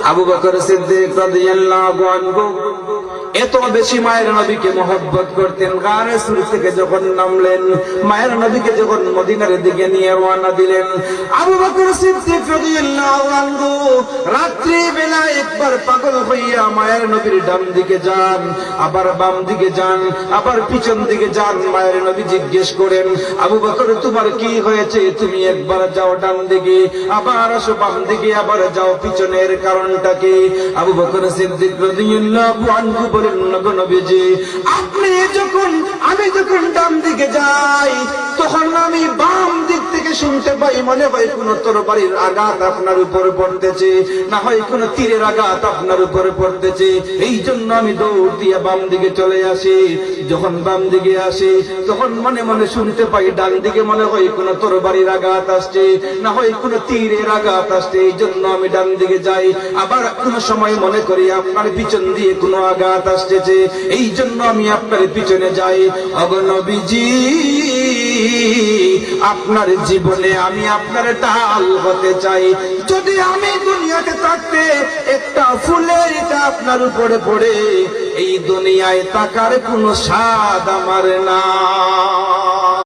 আবু বকর সিদ্দিক রাদিয়াল্লাহু আনহু এত বেশি মায়ের নবীকে মহব্বত করতেন। গারে সুর থেকে যখন নামলেন, মায়ের নবীকে যখন মদিনার দিকে নিয়ে রওনা দিলেন, আবু বকর সিদ্দিক রাদিয়াল্লাহু আনহু রাত্রি বেলা একবার পাগল হইয়া মায়ের নবীর ডান দিকে যান, আবার বাম দিকে যান, আবার পিছন দিকে যান। মায়ের নবী জিজ্ঞেস করেন, আবু বকর তোমার কি হয়েছে? তুমি একবার যাও ডান দিকে, আবার আসো বাম দিকে, আবার যাও পিছনের কারণটা কি? আবু বকর সিদ্দিক রাদিয়াল্লাহু আনহু বলেন, নবীজি আপনি আমি যখন ডান দিকে যাই তখন আমি বাম দিক থেকে শুনতে পাই মনে হয় কোন তরবারির আঘাত আপনার উপরে পড়তেছে, না হয় কোন তীরের আঘাত আপনার উপরে পড়তেছে। এই জন্য আমি দৌড় দিয়ে বাম দিকে চলে আসি। যখন বাম দিকে আসি তখন মনে মনে শুনতে পাই ডান দিকে মনে হয় কোন তরবারির আঘাত আসছে, না হয় কোন তীরের আঘাত আসছে। এই জন্য আমি ডান দিকে যাই। আবার কোন সময় মনে করি আপনার পিছন দিয়ে কোনো আঘাত আসতেছে, এই জন্য আমি আপনার পিছনে যাই। ওগো নবীজি আপনার জীবনে আমি আপনার ঢাল হতে চাই। যদি আমি দুনিয়াতে থাকতে একটা ফুলের এটা আপনার উপরে পড়ে এই দুনিয়ায় তাকার কোনো স্বাদ আমার না।